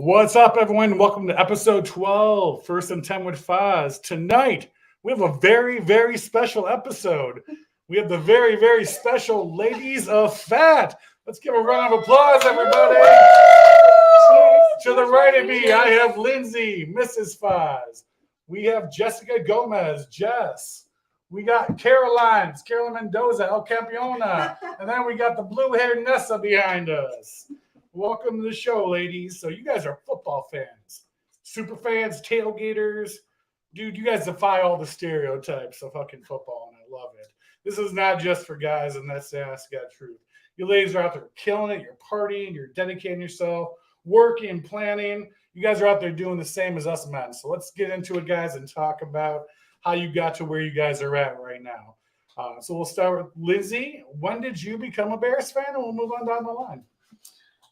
What's up, everyone? Welcome to episode 12, First and 10 with Foz. Tonight, we have a very, very special episode. We have the very, very special ladies of FATT. Let's give a round of applause, everybody. To the right of me, I have Lindsay, Mrs. Foz. We have Jessica Gomez, Jess. We got Carolyn Mendoza, El Campeona. And then we got the blue-haired Nessa behind us. Welcome to the show, ladies. So you guys are football fans, super fans, tailgaters. Dude, you guys defy all the stereotypes of fucking football, and I love it. This is not just for guys, and that's the honest God truth. You ladies are out there killing it. You're partying. You're dedicating yourself, working, planning. You guys are out there doing the same as us men. So let's get into it, guys, and talk about how you got to where you guys are at right now. So we'll start with Lindsay. When did you become a Bears fan? And we'll move on down the line.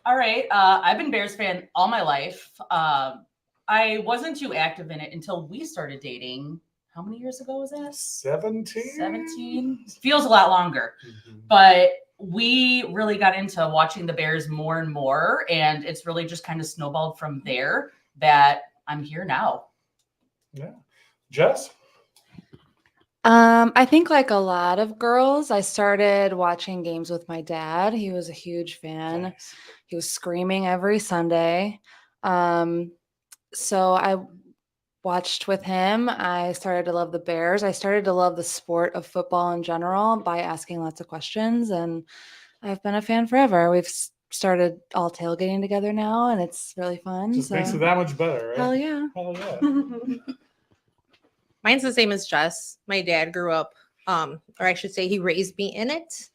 All right. I've been Bears fan all my life. I wasn't too active in it until we started dating. How many years ago was that? 17? Feels a lot longer. Mm-hmm. But we really got into watching the Bears more and more. And it's really just kind of snowballed from there that I'm here now. Yeah. Jess? I think like a lot of girls, I started watching games with my dad. He was a huge fan. Nice. He was screaming every Sunday. So I watched with him. I started to love the Bears. I started to love the sport of football in general by asking lots of questions. And I've been a fan forever. We've started all tailgating together now, and it's really fun. Just makes it that much better, right? Hell yeah. Hell yeah. Mine's the same as Jess. My dad grew up, or I should say he raised me in it.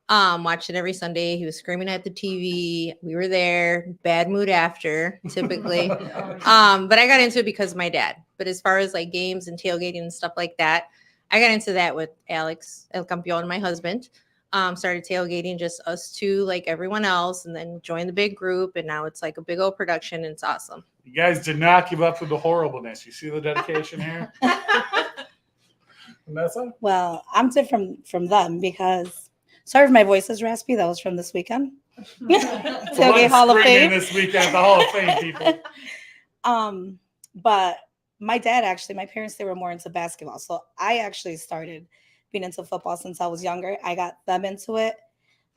Watched it every Sunday. He was screaming at the TV. We were there. Bad mood after, typically. But I got into it because of my dad. But as far as like games and tailgating and stuff like that, I got into that with Alex, El Campeon, my husband. Started tailgating, just us two, like everyone else, and then joined the big group. And now it's like a big old production. And it's awesome. You guys did not give up with the horribleness. You see the dedication here? Vanessa? Well, I'm different from them because, sorry if my voice is raspy. That was from this weekend. Tailgate Hall of Fame. This weekend at the Hall of Fame, people. But my dad actually, my parents, they were more into basketball. So I actually started being into football since I was younger. I got them into it.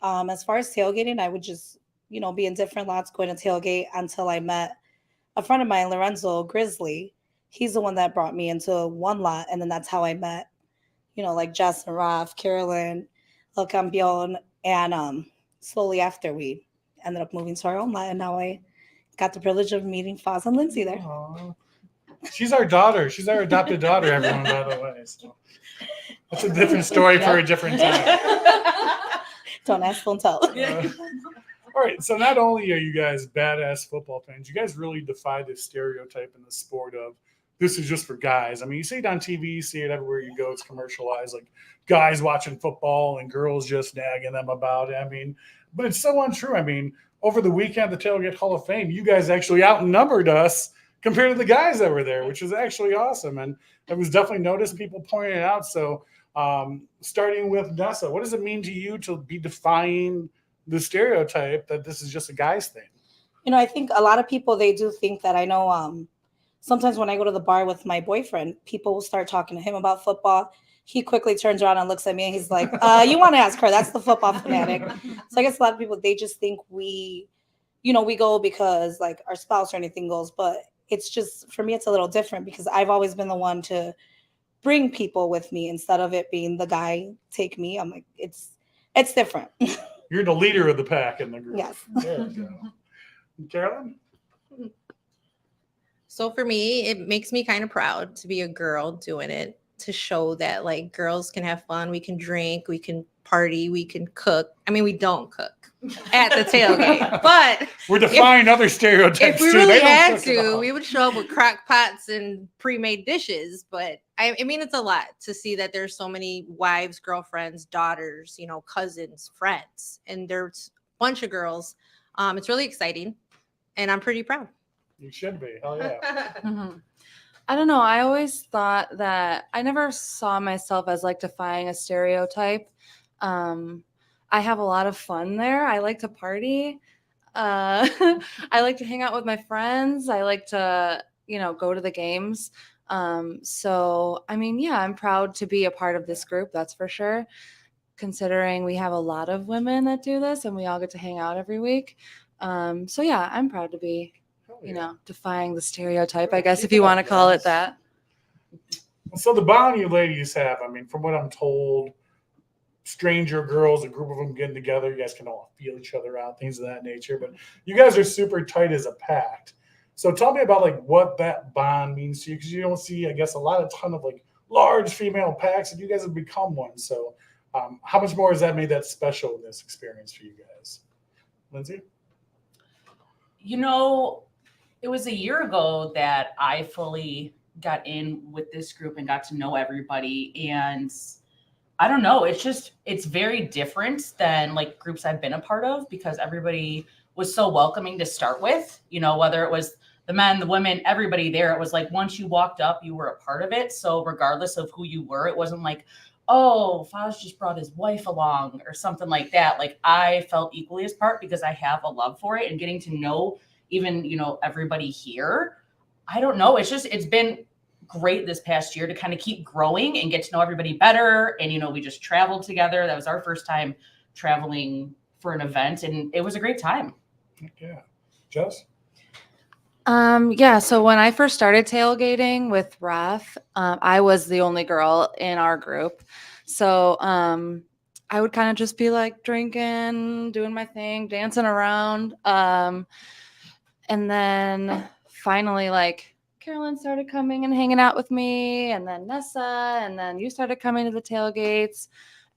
As far as tailgating, I would just, be in different lots going to tailgate until I met a friend of mine, Lorenzo Grizzly. He's the one that brought me into one lot. And then that's how I met, like Jess and Ralph, Carolyn, El Campeon. And slowly after, we ended up moving to our own lot. And now I got the privilege of meeting Foz and Lindsay there. Aww. She's our daughter. She's our adopted daughter, everyone, by the way. So that's a different story for a different time. Don't ask, don't tell. All right, so not only are you guys badass football fans, you guys really defy the stereotype in the sport of this is just for guys. I mean, you see it on TV, you see it everywhere you go. It's commercialized, like guys watching football and girls just nagging them about it. I mean, but it's so untrue. I mean, over the weekend at the Tailgate Hall of Fame, you guys actually outnumbered us compared to the guys that were there, which is actually awesome. And it was definitely noticed, people pointing it out. So starting with Nessa, what does it mean to you to be defying the stereotype that this is just a guy's thing? I think a lot of people, they do think that. I know sometimes when I go to the bar with my boyfriend, people will start talking to him about football. He quickly turns around and looks at me and he's like, you want to ask her, that's the football fanatic. So I guess a lot of people, they just think we go because like our spouse or anything goes, but it's just, for me, it's a little different because I've always been the one to bring people with me instead of it being the guy take me. I'm like, it's different. You're the leader of the pack in the group. Yes. There you go. Carolyn? So for me, it makes me kind of proud to be a girl doing it, to show that like girls can have fun. We can drink, we can party, we can cook. I mean, we don't cook at the tailgate, but we're defying other stereotypes. If we really had to, we would show up with crock pots and pre-made dishes. But I mean, it's a lot to see that there's so many wives, girlfriends, daughters, cousins, friends, and there's a bunch of girls. It's really exciting, and I'm pretty proud. You should be. Hell yeah. Mm-hmm. I don't know. I always thought that I never saw myself as like defying a stereotype. I have a lot of fun there. I like to party. I like to hang out with my friends. I like to, go to the games. So, I mean, yeah, I'm proud to be a part of this group. That's for sure. Considering we have a lot of women that do this and we all get to hang out every week. So yeah, I'm proud to be, defying the stereotype, I guess, if you want to call it that. So the bond you ladies have, I mean, from what I'm told, stranger girls, a group of them getting together, you guys can all feel each other out, things of that nature. But you guys are super tight as a pact. So tell me about like what that bond means to you, because you don't see, I guess, a ton of like large female packs, and you guys have become one. So how much more has that made that special in this experience for you guys, Lindsay? It was a year ago that I fully got in with this group and got to know everybody. And I don't know, it's very different than like groups I've been a part of, because everybody was so welcoming to start with, whether it was the men, the women, everybody there. It was like, once you walked up, you were a part of it. So regardless of who you were, it wasn't like, oh, Foz just brought his wife along or something like that. Like, I felt equally as part because I have a love for it, and getting to know even, everybody here. I don't know. It's been great this past year to kind of keep growing and get to know everybody better. And, we just traveled together. That was our first time traveling for an event, and it was a great time. Yeah. Jess? Yeah, so when I first started tailgating with Ref, I was the only girl in our group. So I would kind of just be like drinking, doing my thing, dancing around. And then finally, like, Carolyn started coming and hanging out with me, and then Nessa, and then you started coming to the tailgates.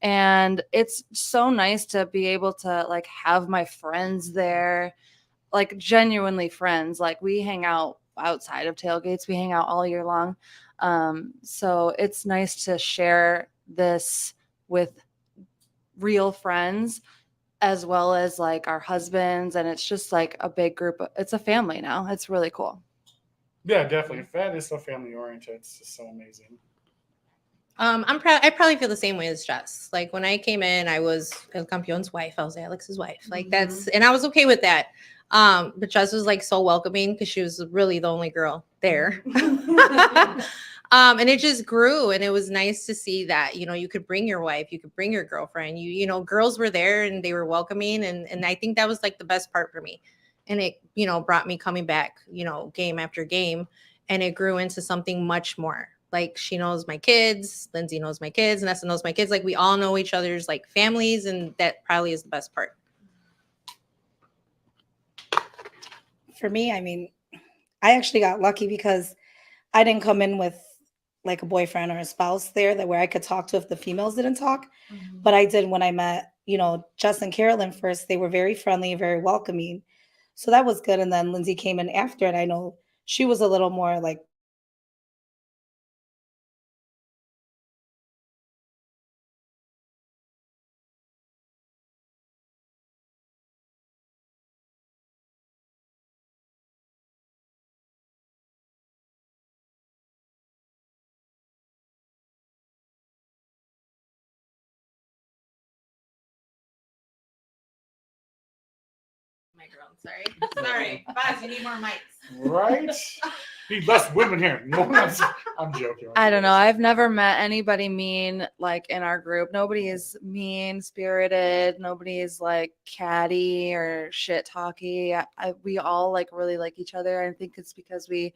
And it's so nice to be able to like have my friends there, like genuinely friends. Like, we hang out outside of tailgates, we hang out all year long. So it's nice to share this with real friends as well as like our husbands, and it's just like a big group. It's a family now. It's really cool. Yeah, definitely. FATT is so family oriented. It's just so amazing. I'm proud. I probably feel the same way as Jess. Like, when I came in, I was El Campion's wife. I was Alex's wife. Like, and I was okay with that. But Jess was like so welcoming because she was really the only girl there. And it just grew, and it was nice to see that, you could bring your wife, you could bring your girlfriend, girls were there and they were welcoming. And I think that was like the best part for me. And it, brought me coming back, game after game, and it grew into something much more. Like, she knows my kids, Lindsay knows my kids, Nessa knows my kids. Like, we all know each other's like families, and that probably is the best part. For me, I mean, I actually got lucky because I didn't come in with like a boyfriend or a spouse there where I could talk to if the females didn't talk. Mm-hmm. But I did when I met, Jess and Carolyn first. They were very friendly, very welcoming. So that was good. And then Lindsay came in after, and I know she was a little more like, My girl, sorry. Baz, you need more mics. Right? Need less women here. No, I'm joking. I don't know. I've never met anybody mean like in our group. Nobody is mean spirited. Nobody is like catty or shit talky. We all like really like each other. I think it's because we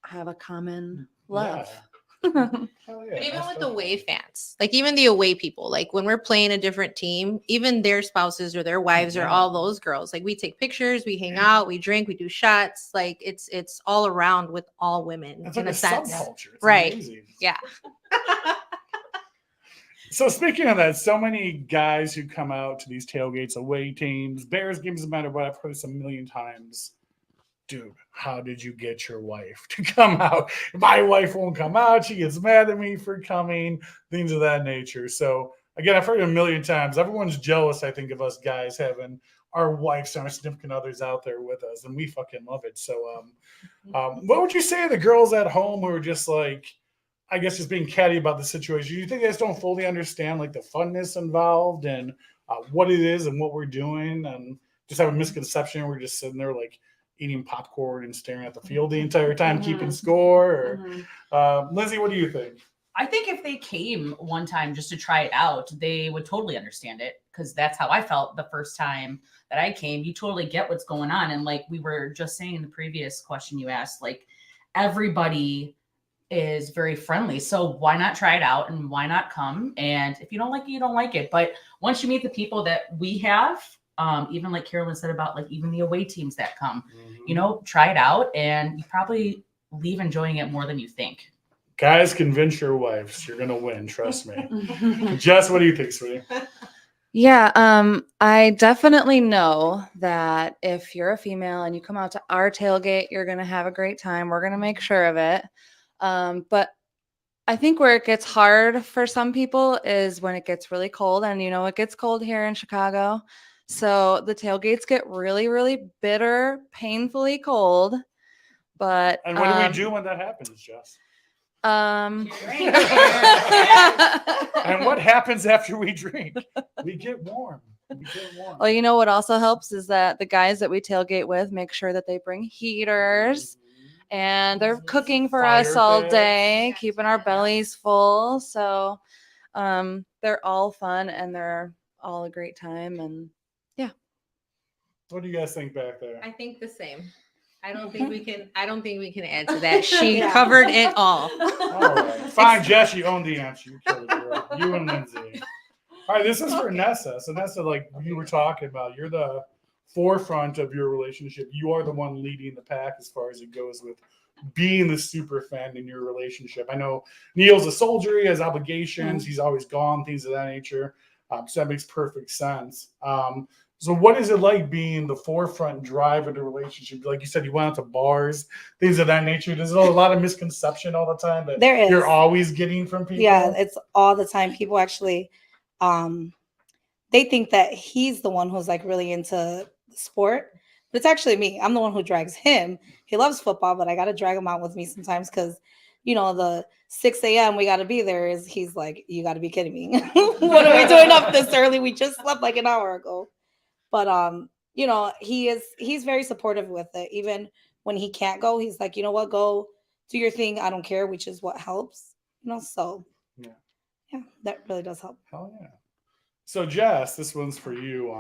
have a common love. Yeah. But even with the away fans, like even the away people, like when we're playing a different team, even their spouses or their wives or all those girls, like we take pictures, we hang out, we drink, we do shots. Like it's all around with all women. It's in like a sense. Subculture. It's right? Amazing. Yeah. So speaking of that, so many guys who come out to these tailgates, away teams, Bears games, no matter what, I've heard this a million times. Dude, how did you get your wife to come out? My wife won't come out. She gets mad at me for coming, things of that nature. So again, I've heard it a million times. Everyone's jealous, I think, of us guys having our wives and our significant others out there with us, and we fucking love it. So what would you say to the girls at home who are just like, I guess, just being catty about the situation? Do you think they just don't fully understand like the funness involved and what it is and what we're doing? And just have a misconception? We're just sitting there like eating popcorn and staring at the field the entire time, keeping score? Or Lindsay, what do you think? I think if they came one time just to try it out, they would totally understand it, because that's how I felt the first time that I came. You totally get what's going on. And like we were just saying in the previous question you asked, like everybody is very friendly. So why not try it out, and why not come? And if you don't like it, you don't like it. But once you meet the people that we have, even like Carolyn said about like even the away teams that come, try it out, and you probably leave enjoying it more than you think. Guys, convince your wives. You're going to win. Trust me. Jess, what do you think, sweetie? Yeah, I definitely know that if you're a female and you come out to our tailgate, you're going to have a great time. We're going to make sure of it. But I think where it gets hard for some people is when it gets really cold. And, it gets cold here in Chicago. So the tailgates get really, really bitter, painfully cold. But and what do we do when that happens, Jess? And what happens after we drink? We get warm. Well, what also helps is that the guys that we tailgate with make sure that they bring heaters and they're cooking for us all day, keeping our bellies full. So they're all fun and they're all a great time. And yeah. What do you guys think back there? I think the same. I don't think we can add to that. She covered it all. All right. Fine, Jess, you own the answer. You killed it, girl. You and Lindsay. All right, this is for Nessa. So Nessa, like you were talking about, you're the forefront of your relationship. You are the one leading the pack as far as it goes with being the super fan in your relationship. I know Neil's a soldier, he has obligations, he's always gone, things of that nature. So that makes perfect sense. So what is it like being the forefront drive of the relationship? Like you said, you went out to bars, things of that nature. There's a lot of misconception all the time that there is. You're always getting from people. Yeah, it's all the time. People actually, they think that he's the one who's like really into the sport, but it's actually me. I'm the one who drags him. He loves football, but I got to drag him out with me sometimes because, the 6 a.m. we got to be there he's like, you got to be kidding me. What are we doing up this early? We just slept like an hour ago. But he's very supportive with it. Even when he can't go, he's like, you know what, go do your thing. I don't care, which is what helps. So yeah, that really does help. Hell yeah. So Jess, this one's for you.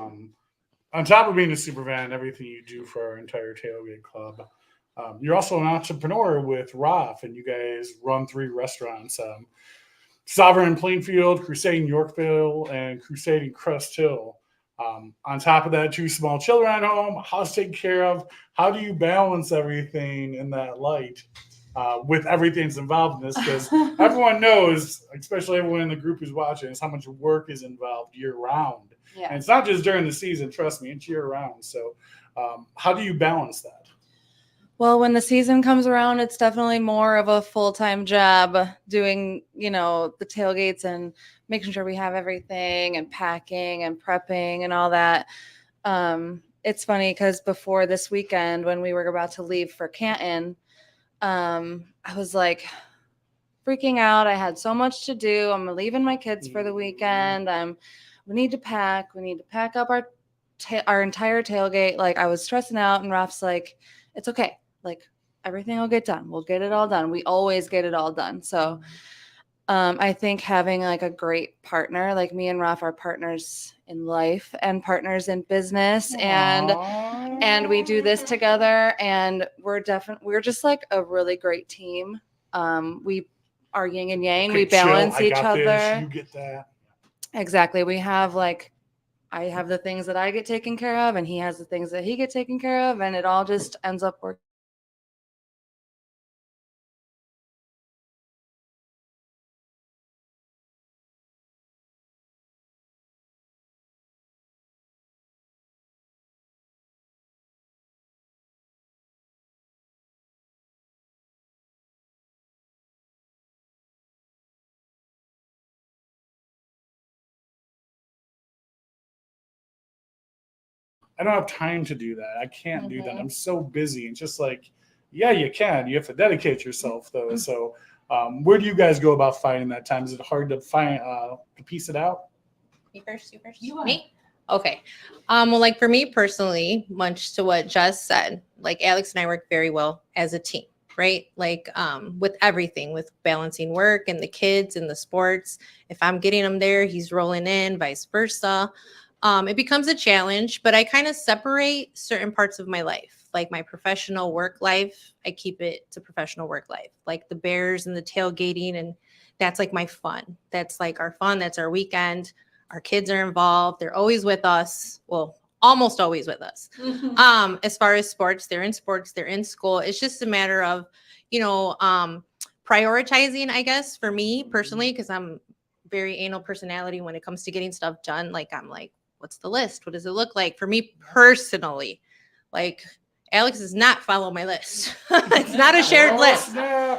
On top of being a super fan and everything you do for our entire tailgate club, you're also an entrepreneur with Raf, and you guys run 3 restaurants. Sovereign in Plainfield, Crusade in Yorkville, and Crusade in Crest Hill. On top of that, 2 small children at home, house taken care of. How do you balance everything in that light with everything that's involved in this? Because everyone knows, especially everyone in the group who's watching, is how much work is involved year round. Yeah. And it's not just during the season, trust me, it's year round. So how do you balance that? Well, when the season comes around, it's definitely more of a full-time job doing, the tailgates and making sure we have everything and packing and prepping and all that. It's funny because before this weekend, when we were about to leave for Canton, I was like freaking out. I had so much to do. I'm leaving my kids for the weekend. We need to pack. We need to pack up our entire tailgate. Like I was stressing out, and Raf's like, it's okay. Like everything will get done. We'll get it all done. We always get it all done. So I think having like a great partner, like me and Raf are partners in life and partners in business. Aww. and we do this together, and we're just like a really great team. We are yin and yang. Okay, we balance each other. This, you get that. Exactly. We have I have the things that I get taken care of, and he has the things that he gets taken care of, and it all just ends up working. I don't have time to do that. I can't do that. I'm so busy. And just like, yeah, you can. You have to dedicate yourself, though. So where do you guys go about finding that time? Is it hard to find to piece it out? You first. You Me? Okay. Well, like for me personally, much to what Jess said, like Alex and I work very well as a team, right? Like with everything, with balancing work and the kids and the sports. If I'm getting him there, he's rolling in, vice versa. It becomes a challenge, but I kind of separate certain parts of my life, like my professional work life. I keep it to professional work life, like the Bears and the tailgating, and that's like my fun. That's like our fun. That's our weekend. Our kids are involved. They're always with us. Well, almost always with us. As far as sports, they're in school. It's just a matter of, prioritizing, I guess, for me personally, because I'm very anal personality when it comes to getting stuff done. Like I'm like, what's the list? What does it look like for me personally? Like Alex does not follow my list. It's not a shared list.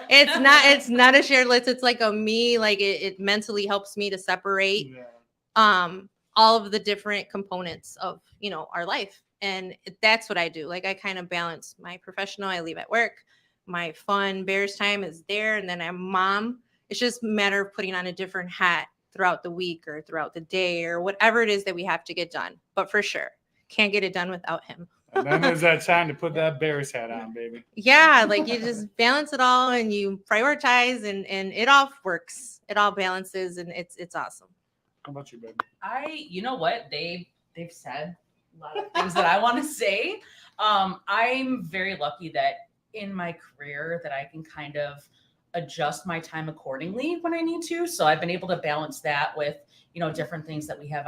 It's not a shared list. It's like a me, like it mentally helps me to separate all of the different components of our life, and that's what I do. Like I kind of balance my professional. I leave at work, my fun Bears time is there, and then I'm mom. It's just a matter of putting on a different hat throughout the week or throughout the day or whatever it is that we have to get done. But for sure, can't get it done without him. And then there's that time to put that Bears hat on, baby. Yeah, like you just balance it all and you prioritize, and it all works. It all balances, and it's awesome. How about you, baby? You know what? They've said a lot of things that I want to say. I'm very lucky that in my career that I can kind of adjust my time accordingly when I need to. So I've been able to balance that with, different things that we have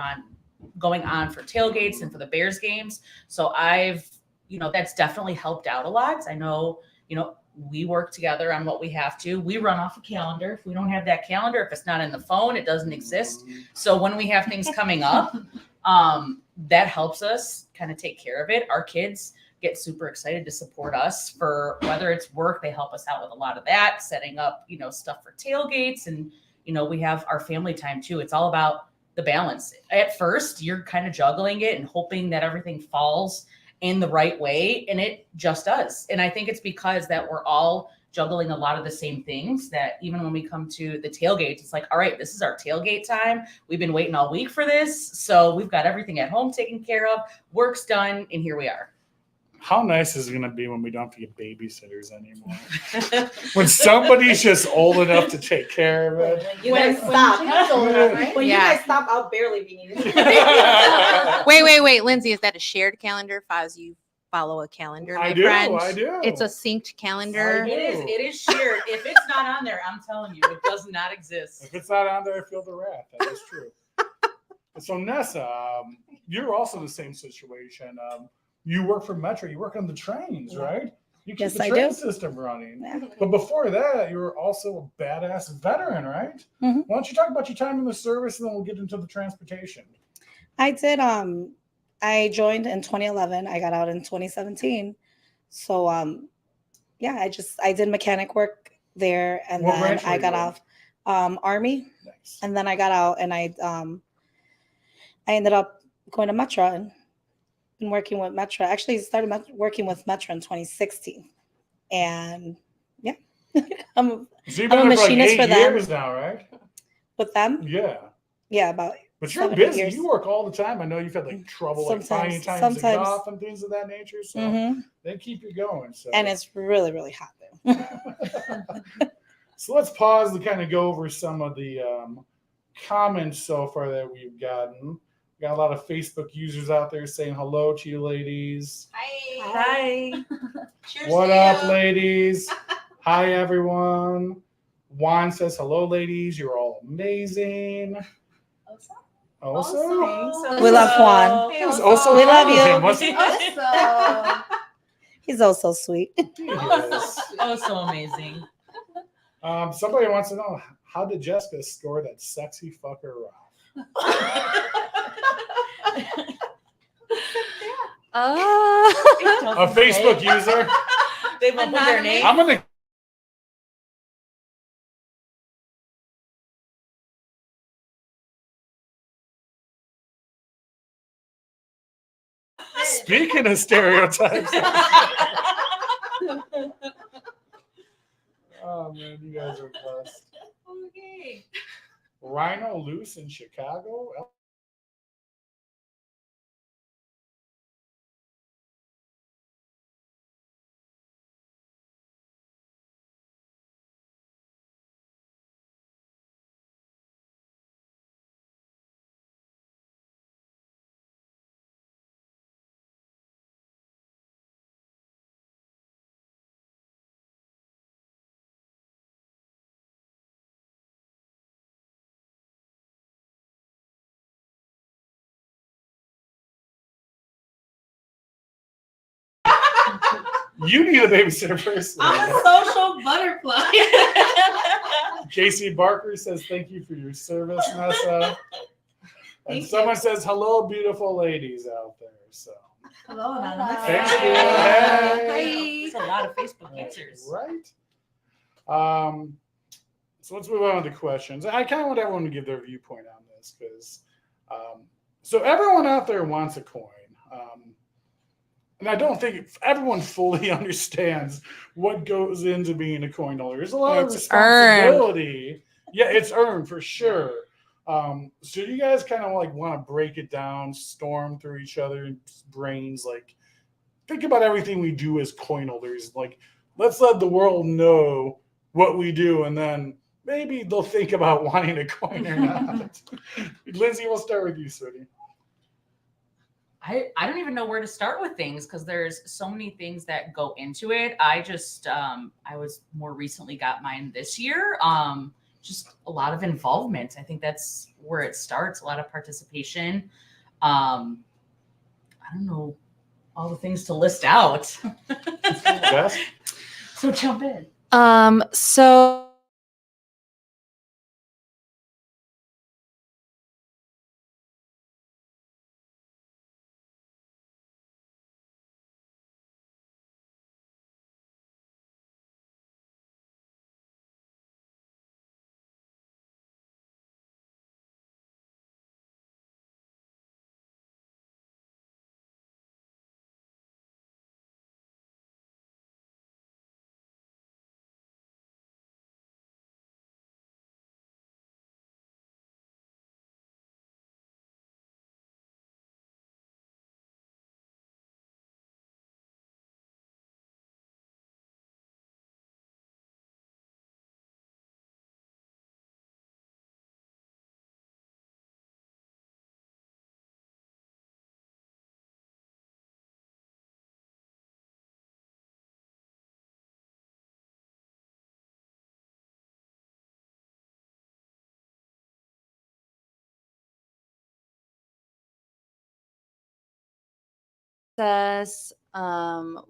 going on for tailgates and for the Bears games. So that's definitely helped out a lot. I know, we work together on what we have to. We run off a calendar. If we don't have that calendar, if it's not in the phone, it doesn't exist. So when we have things coming up, that helps us kind of take care of it. Our kids get super excited to support us for whether it's work. They help us out with a lot of that, setting up, stuff for tailgates. And, we have our family time too. It's all about the balance. At first, you're kind of juggling it and hoping that everything falls in the right way, and it just does. And I think it's because that we're all juggling a lot of the same things, that even when we come to the tailgate, it's like, all right, this is our tailgate time. We've been waiting all week for this. So we've got everything at home taken care of, work's done, and here we are. How nice is it going to be when we don't have to get babysitters anymore? When somebody's just old enough to take care of it. You guys stop. When you guys stop, I'll barely be needed. Wait, Lindsay, is that a shared calendar? Faz, you follow a calendar, my friend? I do. It's a synced calendar. It is shared. If it's not on there, I'm telling you, it does not exist. If it's not on there, I feel the wrath. That is true. So Nessa, you're also in the same situation. You work for Metro. You work on the trains, right? You keep the train system running. Yeah. But before that, you were also a badass veteran, right? Mm-hmm. Why don't you talk about your time in the service, and then we'll get into the transportation. I did. I joined in 2011. I got out in 2017. So, I did mechanic work there, and then I got off Army, nice. And then I got out, and I ended up going to Metro and been working with Metro. Actually, started working with Metro in 2016, and yeah, I'm a machinist for them. Years now, right? With them, yeah, about. But you're busy. You work all the time. I know you've had trouble finding time to get off and things of that nature. So they keep you going. So. And it's really, really hot there. So let's pause to kind of go over some of the comments so far that we've gotten. We got a lot of Facebook users out there saying hello to you, ladies. Hi. Cheers. What up, ladies? Hi, everyone. Juan says hello, ladies. You're all amazing. Also, we love Juan. We love you. He's also sweet. So amazing. Somebody wants to know, how did Jessica score that sexy fucker Ralph? A Facebook user. They won't put their name. I'm gonna. Speaking of stereotypes. Oh man, you guys are blessed. Okay. Rhino Loose in Chicago. You need a babysitter first. I'm a social butterfly. JC Barker says, thank you for your service, Nessa. And someone says, hello, beautiful ladies out there. So, Hello, Anonymous. thank you. Hey. That's a lot of Facebook answers. Right. So let's move on to questions. I kind of want everyone to give their viewpoint on this because, so everyone out there wants a coin. And I don't think everyone fully understands what goes into being a coin holder. There's a lot of responsibility. Earned. Yeah, it's earned for sure. So you guys kind of like want to break it down, storm through each other's brains, like think about everything we do as coin holders. Like, let's let the world know what we do, and then maybe they'll think about wanting a coin or not. Lindsay, we'll start with you, sweetie. I don't even know where to start with things because there's so many things that go into it. I just I was more recently got mine this year. Just a lot of involvement. I think that's where it starts. A lot of participation. I don't know all the things to list out. Jess? So jump in. So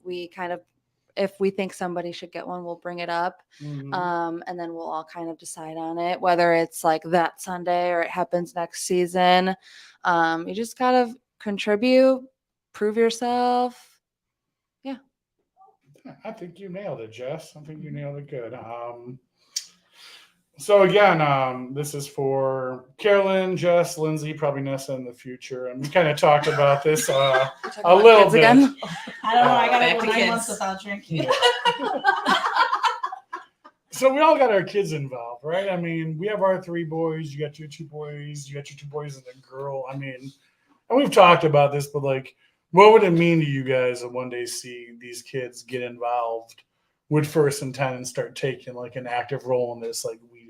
we kind of, if we think somebody should get one, we'll bring it up. And then we'll all kind of decide on it, whether it's like that Sunday or it happens next season. You just gotta contribute, prove yourself. Yeah. I think you nailed it, Jess. I think you nailed it good. So again, this is for Carolyn, Jess, Lindsay, probably Nessa in the future. And we kind of talked about this a little bit. I don't know. I got Back to to go 9 kids. months without drinking. Yeah. So we all got our kids involved, right? I mean, we have our 3 boys. You got your 2 boys. You got your 2 boys and a girl. I mean, and we've talked about this, but like, what would it mean to you guys to one day see these kids get involved with First and 10 and start taking like an active role in this like we do?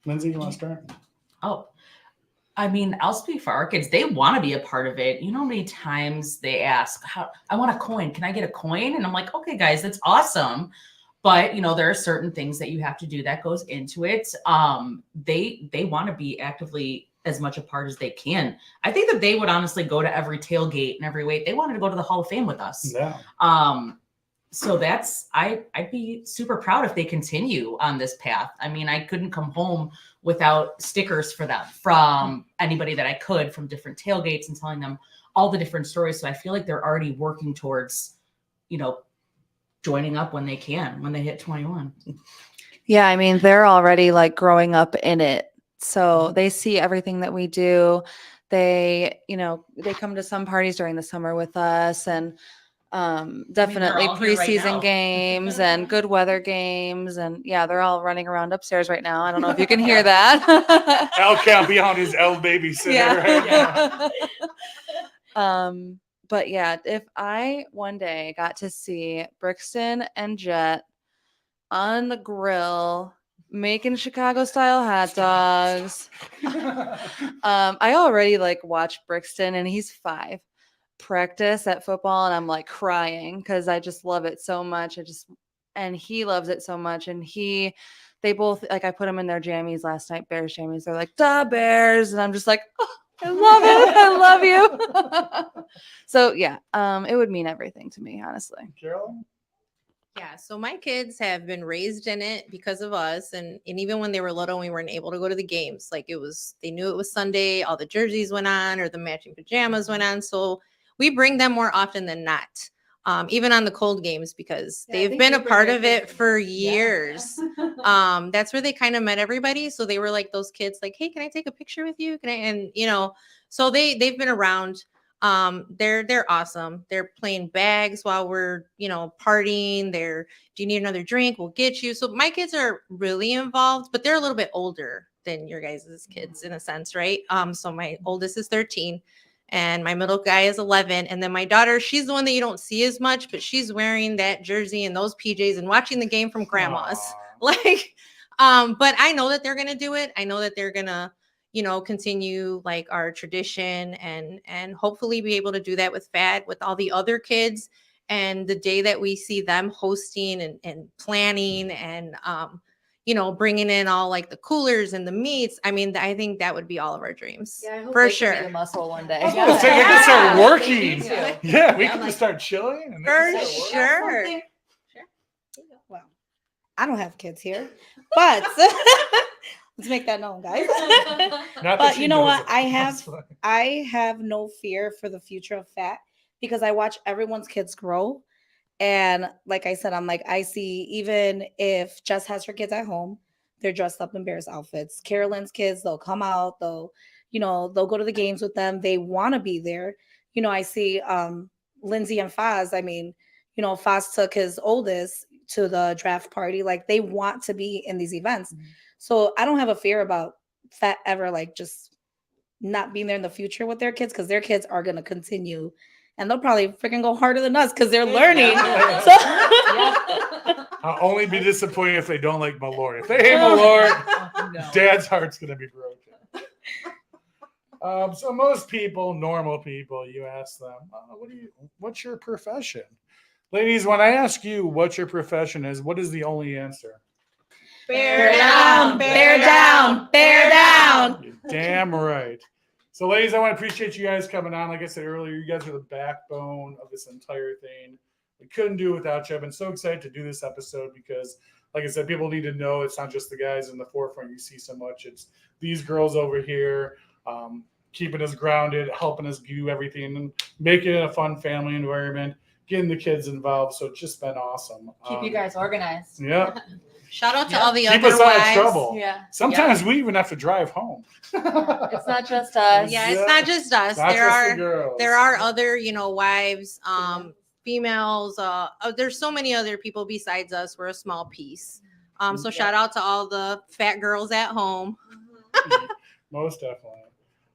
Lindsay, you want to start? Oh, I mean, I'll speak for our kids. They want to be a part of it. You know how many times they ask, I want a coin. Can I get a coin? And I'm like, okay, guys, that's awesome. But, you know, there are certain things that you have to do that goes into it. They want to be actively as much a part as they can. I think that they would honestly go to every tailgate and every weight. They wanted to go to the Hall of Fame with us. Yeah. So that's, I'd be super proud if they continue on this path. I mean, I couldn't come home without stickers for them from anybody that I could from different tailgates and telling them all the different stories. So I feel like they're already working towards, you know, joining up when they can, when they hit 21. Yeah, I mean, they're already like growing up in it. So they see everything that we do. They, you know, they come to some parties during the summer with us, and definitely all here right preseason now. games and good weather games. And yeah, they're all running around upstairs right now. I don't know if you can hear that. Al can't be on his L babysitter. Yeah. Right? But yeah, if I one day got to see Brixton and Jet on the grill making Chicago style hot dogs, I already like watch Brixton, and he's 5, practice at football, and I'm like crying because I just love it so much. And he loves it so much, and they both, like, I put them in their jammies last night, Bears jammies. They're like, "Da Bears," and I'm just like, oh, I love it. I love you. So yeah, it would mean everything to me, honestly. Carolyn? Yeah, so my kids have been raised in it because of us, and even when they were little, we weren't able to go to the games. Like they knew it was Sunday, all the jerseys went on, or the matching pajamas went on. So we bring them more often than not, even on the cold games, because they've been a part of it for years. That's where they kind of met everybody. So they were like those kids, like, hey, can I take a picture with you? Can I? And so they've been around. They're awesome. They're playing bags while we're, partying. Do you need another drink? We'll get you. So my kids are really involved, but they're a little bit older than your guys' kids in a sense, right? So my oldest is 13 and my middle guy is 11. And then my daughter, she's the one that you don't see as much, but she's wearing that jersey and those PJs and watching the game from grandma's. Like, but I know that they're going to do it. I know that they're going to, continue like our tradition and hopefully be able to do that with FATT, with all the other kids. And the day that we see them hosting and planning and, bringing in all like the coolers and the meats. I mean, I think that would be all of our dreams. Yeah, I hope for they can sure. be a muscle one day. I was gonna say, we can start working. Me too. Yeah, we can just start chilling. And they For can start working. sure. Well, I don't have kids here, but let's make that known, guys. Not that But she you know knows what? it. That's fine. I have no fear for the future of FATT because I watch everyone's kids grow. And like I said, I'm like, I see even if Jess has her kids at home, they're dressed up in Bears outfits. Carolyn's kids, they'll come out, they'll go to the games with them. They want to be there. I see Lindsay and Faz. I mean, Faz took his oldest to the draft party. Like they want to be in these events. Mm-hmm. So I don't have a fear about FATT ever like just not being there in the future with their kids because their kids are going to continue and they'll probably freaking go harder than us because they're learning. So I'll only be disappointed if they don't like Mallory. If they hate Mallory, Dad's heart's going to be broken. So most people, normal people, you ask them, what's your profession? Ladies, when I ask you what your profession is, what is the only answer? Bear down, bear down, bear down. You're damn right. So, ladies, I want to appreciate you guys coming on. Like I said earlier, you guys are the backbone of this entire thing. We couldn't do it without you. I've been so excited to do this episode because, like I said, people need to know it's not just the guys in the forefront you see so much. It's these girls over here keeping us grounded, helping us do everything, and making it a fun family environment, getting the kids involved. So it's just been awesome. Keep you guys organized. Yeah. Shout out to all the Keep other us out of wives. trouble. Yeah. Sometimes we even have to drive home. It's not just us. Yeah, it's not just us. Not just the girls. There are other, wives, females. There's so many other people besides us. We're a small piece. So shout out to all the fat girls at home. Most definitely.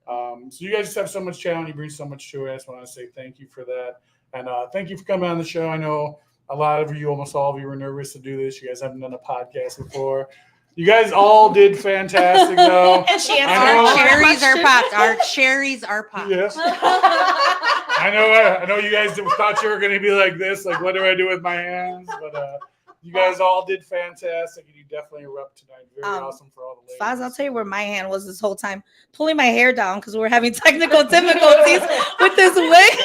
So you guys just have so much talent. You bring so much to it. I just want to say thank you for that. And thank you for coming on the show. I know a lot of you, almost all of you, were nervous to do this. You guys haven't done a podcast before. You guys all did fantastic, though. And she Our cherries are popped. Our cherries are popped. Yes. I know you guys thought you were going to be like this, like, what do I do with my hands? But you guys all did fantastic, and you definitely were up tonight. Very awesome for all the ladies. Faz, I'll tell you where my hand was this whole time, pulling my hair down because we're having technical difficulties with this wig.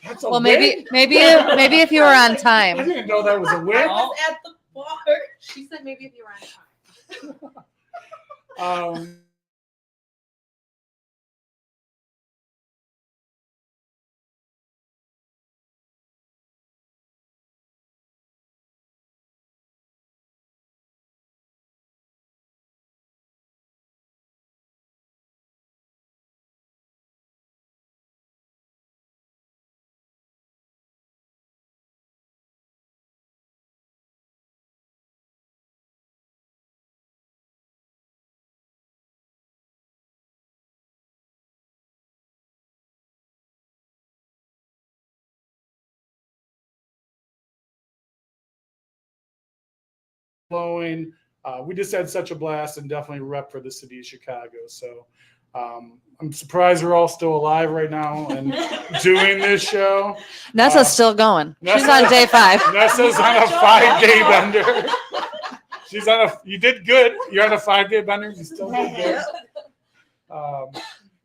That's a Well, wig? maybe if you were on I time. didn't know that was a wig. I was at the bar. She said maybe if you were on time. Flowing. We just had such a blast and definitely rep for the city of Chicago. So I'm surprised we're all still alive right now and doing this show. Nessa's still going. She's Nessa- on day 5. Nessa's on a 5-day bender. You did good. You're on a 5-day bender. You still did good.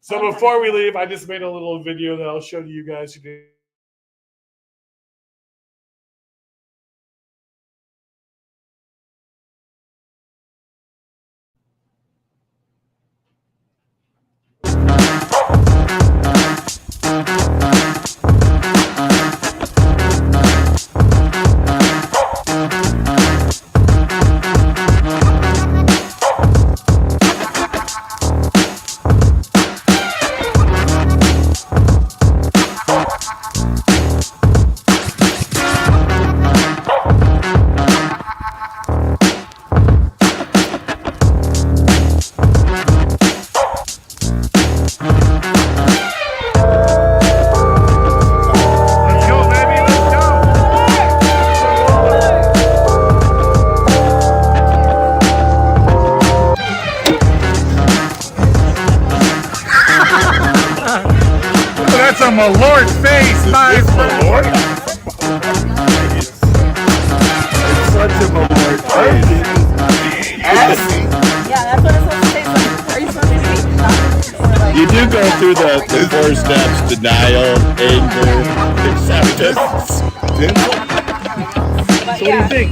So before we leave, I just made a little video that I'll show to you guys who did. That's a Malort face, my Malort. It's such a Malort face. Yeah, that's what it's supposed to taste like. Are you supposed to eat? You do go through the 4 steps: denial, anger, acceptance. So what do you think?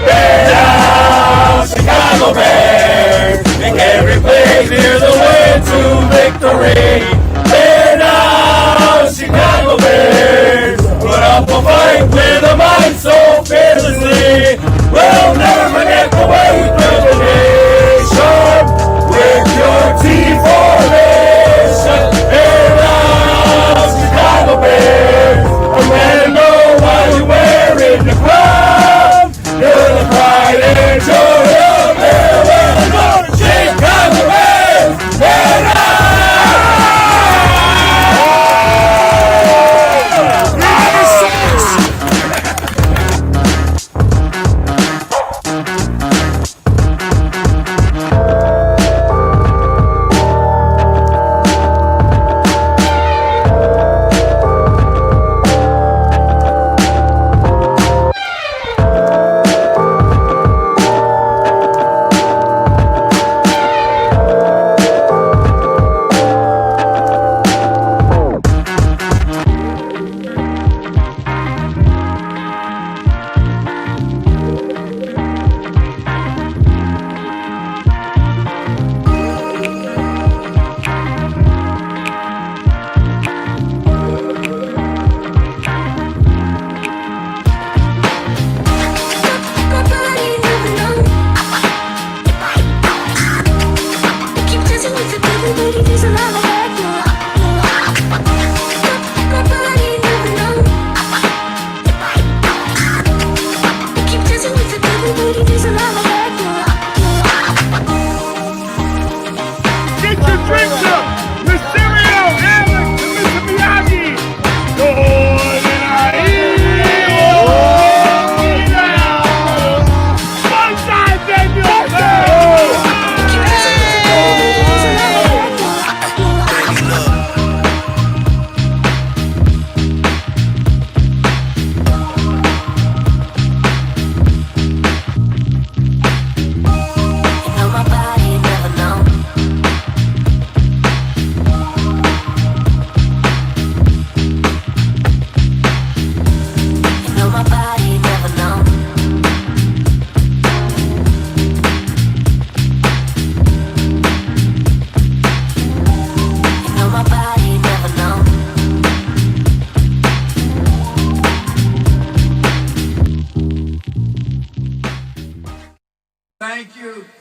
Bear down, Chicago Bears! Make every play near the way to victory. Bear down, Chicago Bears! Put up a fight with a mind so fearlessly. We'll never forget the way we built the nation with your team formation. Bear down, Chicago Bears! Remember why you wear in the crown. You're the pride and joy of Maryland. Chicago Bears! Bear down!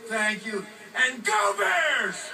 Thank you, and go Bears!